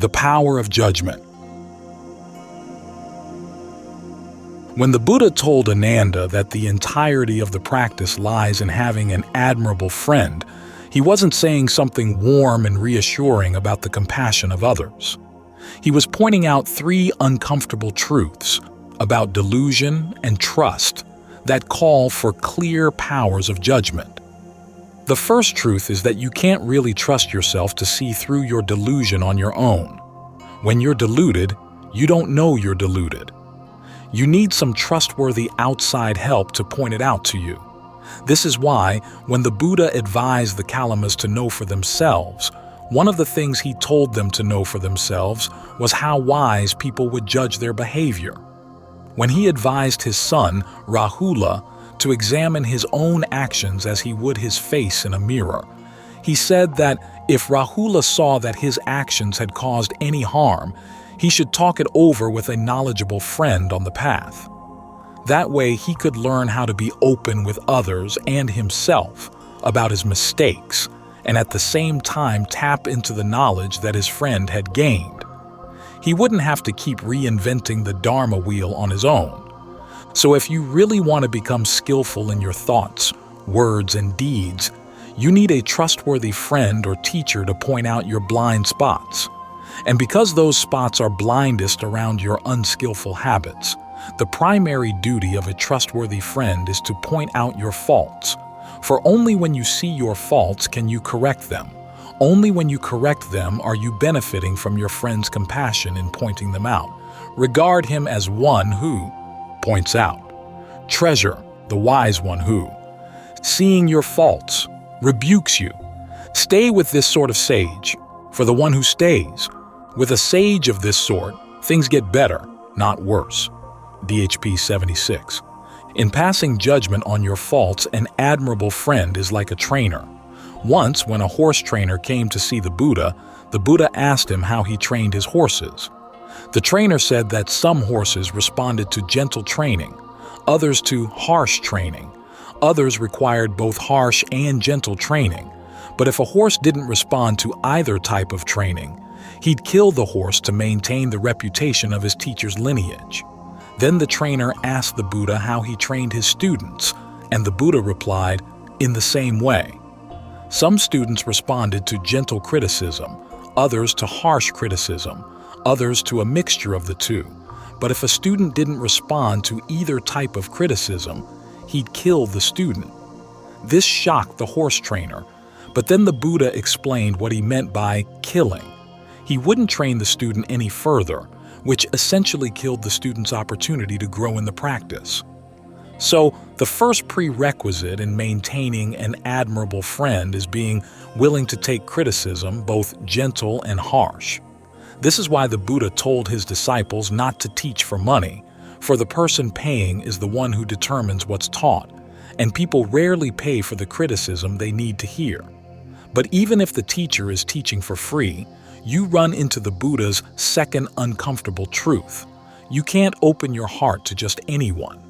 The power of judgment. When the Buddha told Ananda that the entirety of the practice lies in having an admirable friend, he wasn't saying something warm and reassuring about the compassion of others. He was pointing out three uncomfortable truths about delusion and trust that call for clear powers of judgment. The first truth is that you can't really trust yourself to see through your delusion on your own. When you're deluded, you don't know you're deluded. You need some trustworthy outside help to point it out to you. This is why, when the Buddha advised the Kalamas to know for themselves, one of the things he told them to know for themselves was how wise people would judge their behavior. When he advised his son, Rahula, to examine his own actions as he would his face in a mirror, he said that if Rahula saw that his actions had caused any harm, he should talk it over with a knowledgeable friend on the path. That way he could learn how to be open with others and himself about his mistakes, and at the same time tap into the knowledge that his friend had gained. He wouldn't have to keep reinventing the Dharma wheel on his own. So if you really want to become skillful in your thoughts, words, and deeds, you need a trustworthy friend or teacher to point out your blind spots. And because those spots are blindest around your unskillful habits, the primary duty of a trustworthy friend is to point out your faults. For only when you see your faults can you correct them. Only when you correct them are you benefiting from your friend's compassion in pointing them out. Regard him as one who points out. Treasure the wise one who, seeing your faults, rebukes you. Stay with this sort of sage, for the one who stays. With a sage of this sort, things get better, not worse. DHP 76. In passing judgment on your faults, an admirable friend is like a trainer. Once, when a horse trainer came to see the Buddha asked him how he trained his horses. The trainer said that some horses responded to gentle training, others to harsh training. Others required both harsh and gentle training. But if a horse didn't respond to either type of training, he'd kill the horse to maintain the reputation of his teacher's lineage. Then the trainer asked the Buddha how he trained his students, and the Buddha replied, in the same way. Some students responded to gentle criticism, others to harsh criticism, others to a mixture of the two. But if a student didn't respond to either type of criticism, he'd kill the student. This shocked the horse trainer, but then the Buddha explained what he meant by killing. He wouldn't train the student any further, which essentially killed the student's opportunity to grow in the practice. So, the first prerequisite in maintaining an admirable friend is being willing to take criticism, both gentle and harsh. This is why the Buddha told his disciples not to teach for money, for the person paying is the one who determines what's taught, and people rarely pay for the criticism they need to hear. But even if the teacher is teaching for free, you run into the Buddha's second uncomfortable truth. You can't open your heart to just anyone.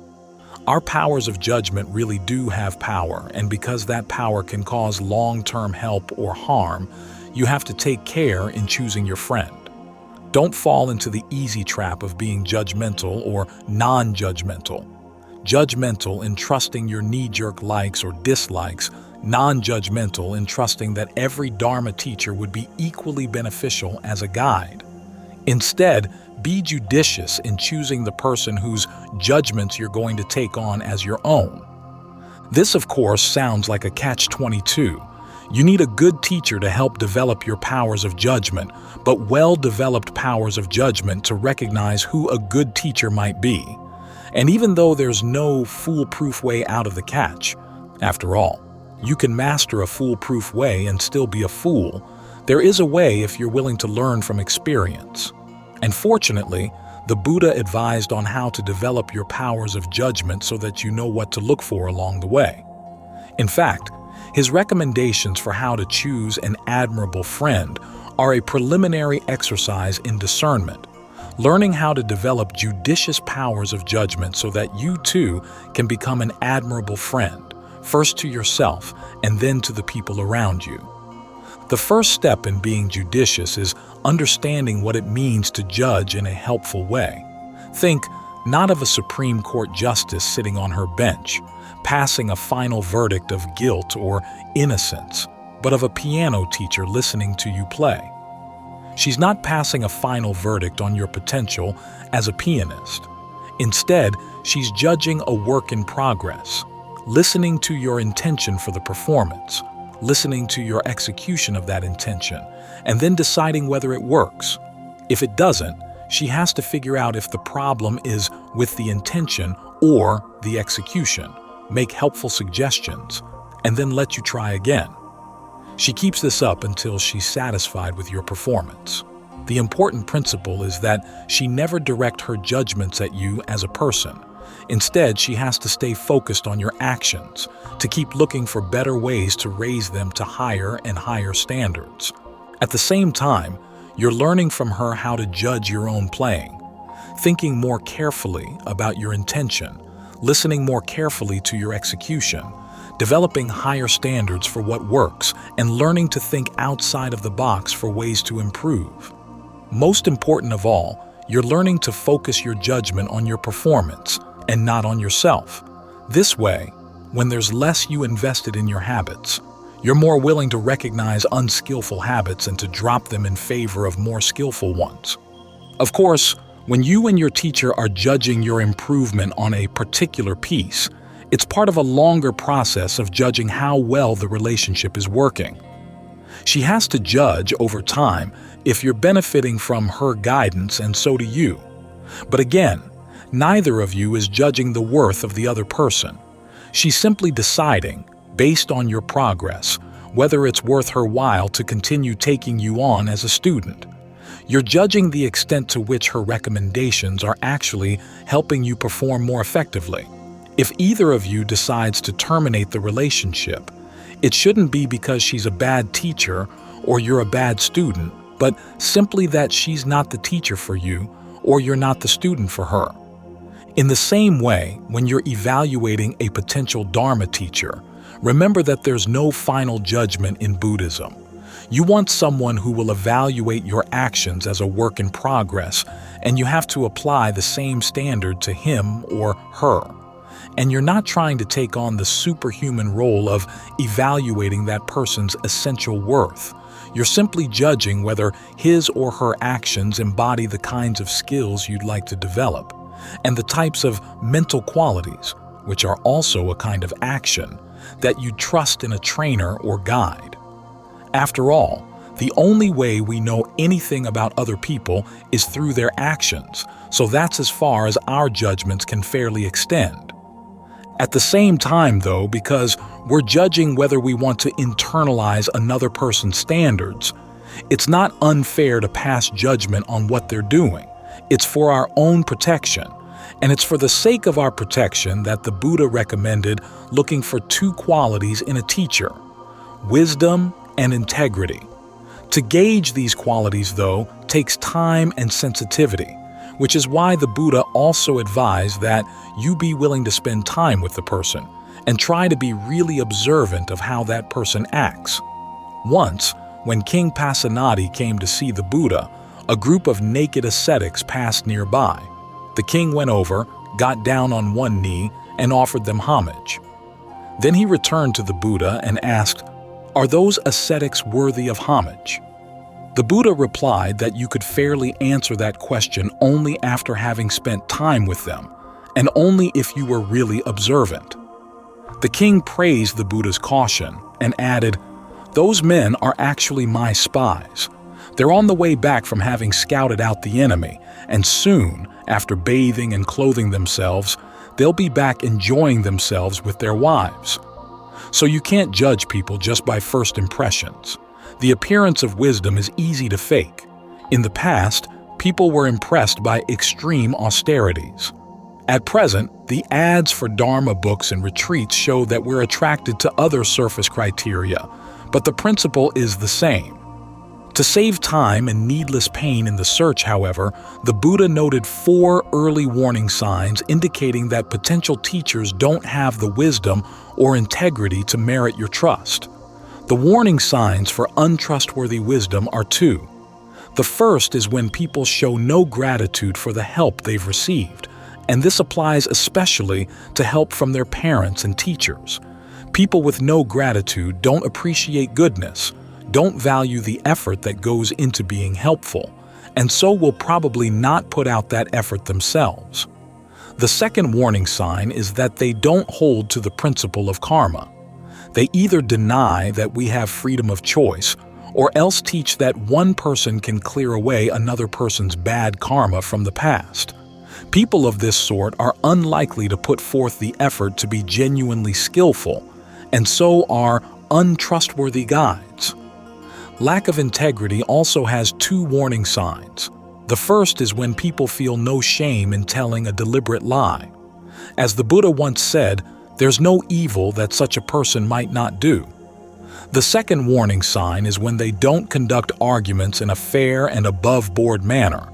Our powers of judgment really do have power, and because that power can cause long-term help or harm, you have to take care in choosing your friend. Don't fall into the easy trap of being judgmental or non-judgmental. Judgmental in trusting your knee-jerk likes or dislikes, non-judgmental in trusting that every Dharma teacher would be equally beneficial as a guide. Instead, be judicious in choosing the person whose judgments you're going to take on as your own. This, of course, sounds like a catch-22. You need a good teacher to help develop your powers of judgment, but well-developed powers of judgment to recognize who a good teacher might be. And even though there's no foolproof way out of the catch, after all, you can master a foolproof way and still be a fool. There is a way if you're willing to learn from experience. And fortunately, the Buddha advised on how to develop your powers of judgment so that you know what to look for along the way. In fact, his recommendations for how to choose an admirable friend are a preliminary exercise in discernment, learning how to develop judicious powers of judgment so that you too can become an admirable friend, first to yourself and then to the people around you. The first step in being judicious is understanding what it means to judge in a helpful way. Think not of a Supreme Court justice sitting on her bench, passing a final verdict of guilt or innocence, but of a piano teacher listening to you play. She's not passing a final verdict on your potential as a pianist. Instead, she's judging a work in progress, listening to your intention for the performance, listening to your execution of that intention, and then deciding whether it works. If it doesn't, she has to figure out if the problem is with the intention or the execution, make helpful suggestions, and then let you try again. She keeps this up until she's satisfied with your performance. The important principle is that she never directs her judgments at you as a person. Instead, she has to stay focused on your actions, to keep looking for better ways to raise them to higher and higher standards. At the same time, you're learning from her how to judge your own playing, thinking more carefully about your intention, listening more carefully to your execution, developing higher standards for what works, and learning to think outside of the box for ways to improve. Most important of all, you're learning to focus your judgment on your performance and not on yourself. This way, when there's less you invested in your habits, you're more willing to recognize unskillful habits and to drop them in favor of more skillful ones. Of course, when you and your teacher are judging your improvement on a particular piece, it's part of a longer process of judging how well the relationship is working. She has to judge over time if you're benefiting from her guidance, and so do you. But again, neither of you is judging the worth of the other person. She's simply deciding, based on your progress, whether it's worth her while to continue taking you on as a student. You're judging the extent to which her recommendations are actually helping you perform more effectively. If either of you decides to terminate the relationship, it shouldn't be because she's a bad teacher or you're a bad student, but simply that she's not the teacher for you or you're not the student for her. In the same way, when you're evaluating a potential Dharma teacher, remember that there's no final judgment in Buddhism. You want someone who will evaluate your actions as a work in progress, and you have to apply the same standard to him or her. And you're not trying to take on the superhuman role of evaluating that person's essential worth. You're simply judging whether his or her actions embody the kinds of skills you'd like to develop, and the types of mental qualities, which are also a kind of action, that you trust in a trainer or guide. After all, the only way we know anything about other people is through their actions, so that's as far as our judgments can fairly extend. At the same time, though, because we're judging whether we want to internalize another person's standards, it's not unfair to pass judgment on what they're doing. It's for our own protection, and it's for the sake of our protection that the Buddha recommended looking for two qualities in a teacher: wisdom and integrity. To gauge these qualities, though, takes time and sensitivity, which is why the Buddha also advised that you be willing to spend time with the person and try to be really observant of how that person acts. Once, when King Pasenadi came to see the Buddha, a group of naked ascetics passed nearby. The king went over, got down on one knee, and offered them homage. Then he returned to the Buddha and asked, "Are those ascetics worthy of homage?" The Buddha replied that you could fairly answer that question only after having spent time with them, and only if you were really observant. The king praised the Buddha's caution and added, "Those men are actually my spies. They're on the way back from having scouted out the enemy, and soon, after bathing and clothing themselves, they'll be back enjoying themselves with their wives." So you can't judge people just by first impressions. The appearance of wisdom is easy to fake. In the past, people were impressed by extreme austerities. At present, the ads for Dharma books and retreats show that we're attracted to other surface criteria, but the principle is the same. To save time and needless pain in the search, however, the Buddha noted 4 early warning signs indicating that potential teachers don't have the wisdom or integrity to merit your trust. The warning signs for untrustworthy wisdom are 2. The first is when people show no gratitude for the help they've received, and this applies especially to help from their parents and teachers. People with no gratitude don't appreciate goodness, don't value the effort that goes into being helpful, and so will probably not put out that effort themselves. The second warning sign is that they don't hold to the principle of karma. They either deny that we have freedom of choice, or else teach that one person can clear away another person's bad karma from the past. People of this sort are unlikely to put forth the effort to be genuinely skillful, and so are untrustworthy guides. Lack of integrity also has two warning signs. The first is when people feel no shame in telling a deliberate lie. As the Buddha once said, there's no evil that such a person might not do. The second warning sign is when they don't conduct arguments in a fair and above-board manner,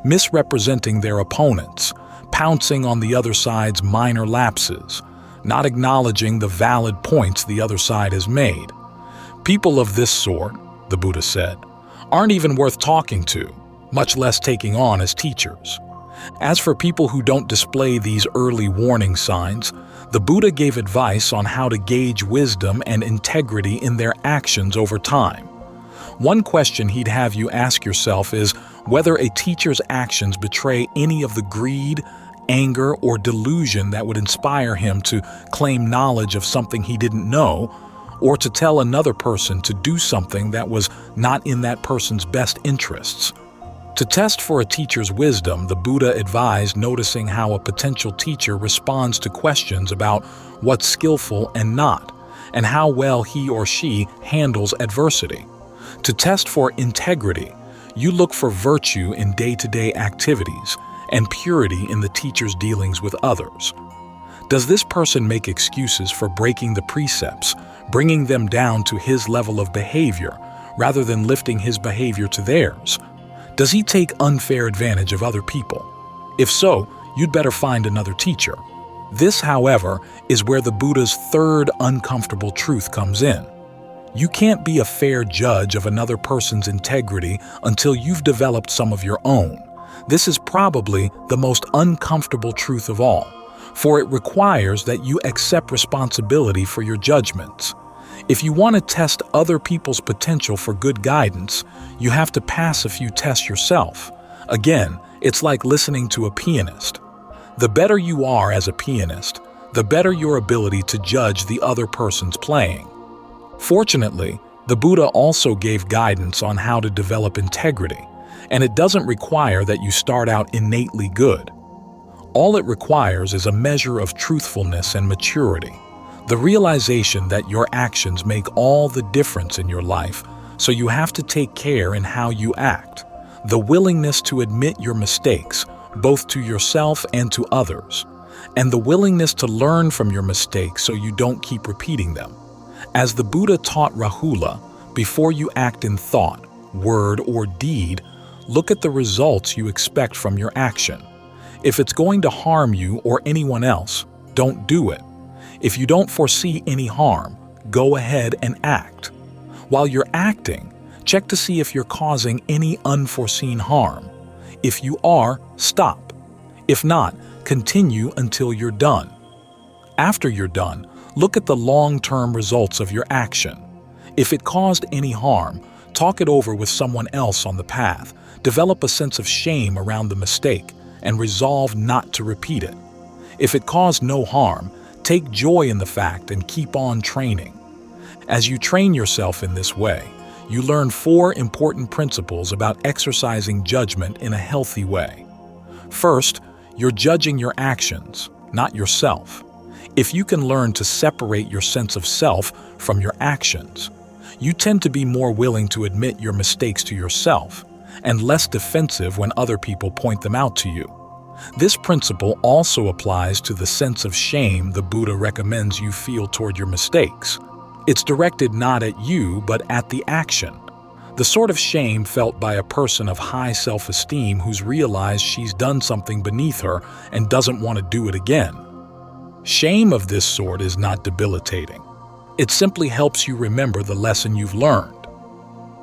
misrepresenting their opponents, pouncing on the other side's minor lapses, not acknowledging the valid points the other side has made. People of this sort, the Buddha said, aren't even worth talking to, much less taking on as teachers. As for people who don't display these early warning signs, the Buddha gave advice on how to gauge wisdom and integrity in their actions over time. One question he'd have you ask yourself is whether a teacher's actions betray any of the greed, anger, or delusion that would inspire him to claim knowledge of something he didn't know, or to tell another person to do something that was not in that person's best interests. To test for a teacher's wisdom, the Buddha advised noticing how a potential teacher responds to questions about what's skillful and not, and how well he or she handles adversity. To test for integrity, you look for virtue in day-to-day activities and purity in the teacher's dealings with others. Does this person make excuses for breaking the precepts, bringing them down to his level of behavior, rather than lifting his behavior to theirs? Does he take unfair advantage of other people? If so, you'd better find another teacher. This, however, is where the Buddha's third uncomfortable truth comes in. You can't be a fair judge of another person's integrity until you've developed some of your own. This is probably the most uncomfortable truth of all, for it requires that you accept responsibility for your judgments. If you want to test other people's potential for good guidance, you have to pass a few tests yourself. Again, it's like listening to a pianist. The better you are as a pianist, the better your ability to judge the other person's playing. Fortunately, the Buddha also gave guidance on how to develop integrity, and it doesn't require that you start out innately good. All it requires is a measure of truthfulness and maturity. The realization that your actions make all the difference in your life, so you have to take care in how you act. The willingness to admit your mistakes, both to yourself and to others. And the willingness to learn from your mistakes so you don't keep repeating them. As the Buddha taught Rahula, before you act in thought, word, or deed, look at the results you expect from your action. If it's going to harm you or anyone else, don't do it. If you don't foresee any harm, go ahead and act. While you're acting, check to see if you're causing any unforeseen harm. If you are, stop. If not, continue until you're done. After you're done, look at the long-term results of your action. If it caused any harm, talk it over with someone else on the path, develop a sense of shame around the mistake, and resolve not to repeat it. If it caused no harm, take joy in the fact and keep on training. As you train yourself in this way, you learn 4 important principles about exercising judgment in a healthy way. First, you're judging your actions, not yourself. If you can learn to separate your sense of self from your actions, you tend to be more willing to admit your mistakes to yourself and less defensive when other people point them out to you. This principle also applies to the sense of shame the Buddha recommends you feel toward your mistakes. It's directed not at you, but at the action. The sort of shame felt by a person of high self-esteem who's realized she's done something beneath her and doesn't want to do it again. Shame of this sort is not debilitating. It simply helps you remember the lesson you've learned.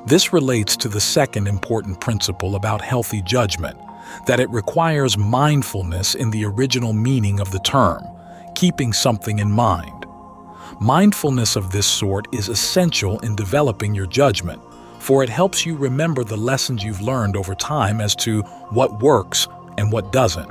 This relates to the second important principle about healthy judgment, that it requires mindfulness in the original meaning of the term, keeping something in mind. Mindfulness of this sort is essential in developing your judgment, for it helps you remember the lessons you've learned over time as to what works and what doesn't.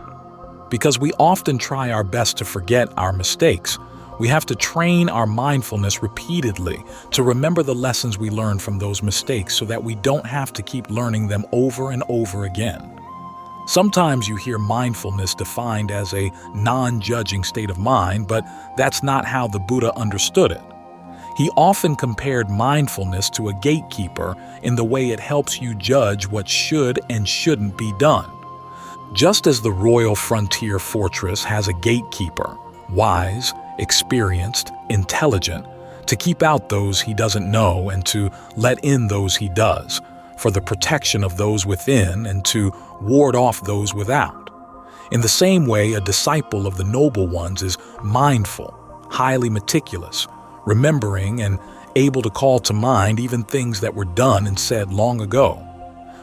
Because we often try our best to forget our mistakes, we have to train our mindfulness repeatedly to remember the lessons we learned from those mistakes so that we don't have to keep learning them over and over again. Sometimes you hear mindfulness defined as a non-judging state of mind, but that's not how the Buddha understood it. He often compared mindfulness to a gatekeeper in the way it helps you judge what should and shouldn't be done. Just as the royal frontier fortress has a gatekeeper, wise, experienced, intelligent, to keep out those he doesn't know and to let in those he does, for the protection of those within and to ward off those without. In the same way, a disciple of the noble ones is mindful, highly meticulous, remembering and able to call to mind even things that were done and said long ago.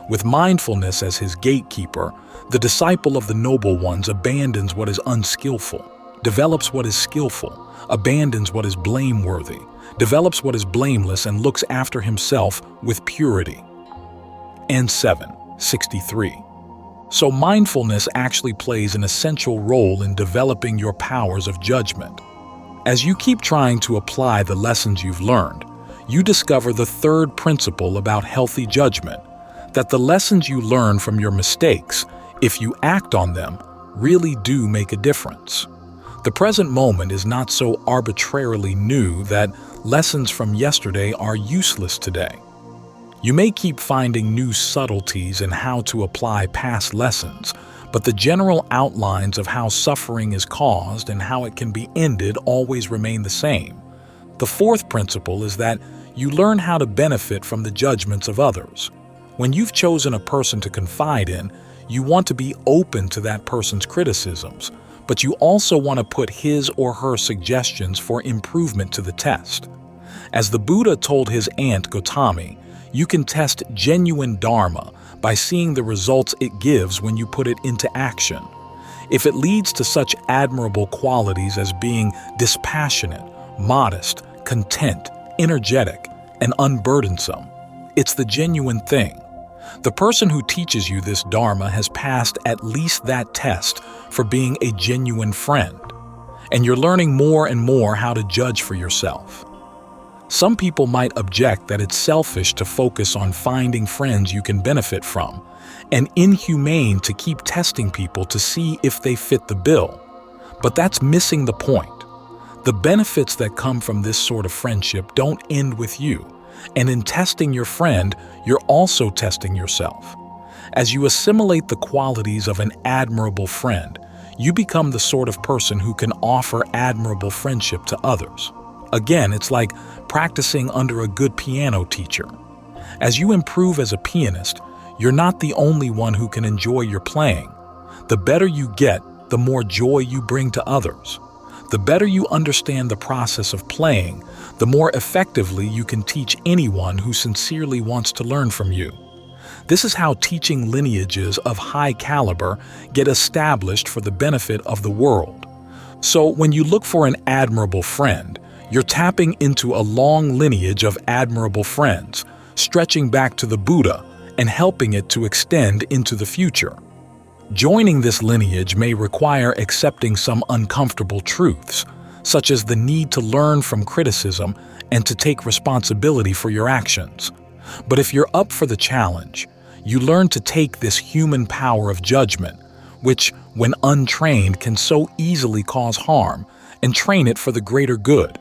With mindfulness as his gatekeeper, the disciple of the noble ones abandons what is unskillful, develops what is skillful, abandons what is blameworthy, develops what is blameless, and looks after himself with purity. And 763. So mindfulness actually plays an essential role in developing your powers of judgment. As you keep trying to apply the lessons you've learned, you discover the third principle about healthy judgment, that the lessons you learn from your mistakes, if you act on them, really do make a difference. The present moment is not so arbitrarily new that lessons from yesterday are useless today. You may keep finding new subtleties in how to apply past lessons, but the general outlines of how suffering is caused and how it can be ended always remain the same. The fourth principle is that you learn how to benefit from the judgments of others. When you've chosen a person to confide in, you want to be open to that person's criticisms, but you also want to put his or her suggestions for improvement to the test. As the Buddha told his aunt Gautami, you can test genuine Dharma by seeing the results it gives when you put it into action. If it leads to such admirable qualities as being dispassionate, modest, content, energetic, and unburdensome, it's the genuine thing. The person who teaches you this Dharma has passed at least that test for being a genuine friend, and you're learning more and more how to judge for yourself. Some people might object that it's selfish to focus on finding friends you can benefit from, and inhumane to keep testing people to see if they fit the bill. But that's missing the point. The benefits that come from this sort of friendship don't end with you, and in testing your friend, you're also testing yourself. As you assimilate the qualities of an admirable friend, you become the sort of person who can offer admirable friendship to others. Again, it's like practicing under a good piano teacher. As you improve as a pianist, you're not the only one who can enjoy your playing. The better you get, the more joy you bring to others. The better you understand the process of playing, the more effectively you can teach anyone who sincerely wants to learn from you. This is how teaching lineages of high caliber get established for the benefit of the world. So when you look for an admirable friend, you're tapping into a long lineage of admirable friends, stretching back to the Buddha and helping it to extend into the future. Joining this lineage may require accepting some uncomfortable truths, such as the need to learn from criticism and to take responsibility for your actions. But if you're up for the challenge, you learn to take this human power of judgment, which, when untrained, can so easily cause harm, and train it for the greater good.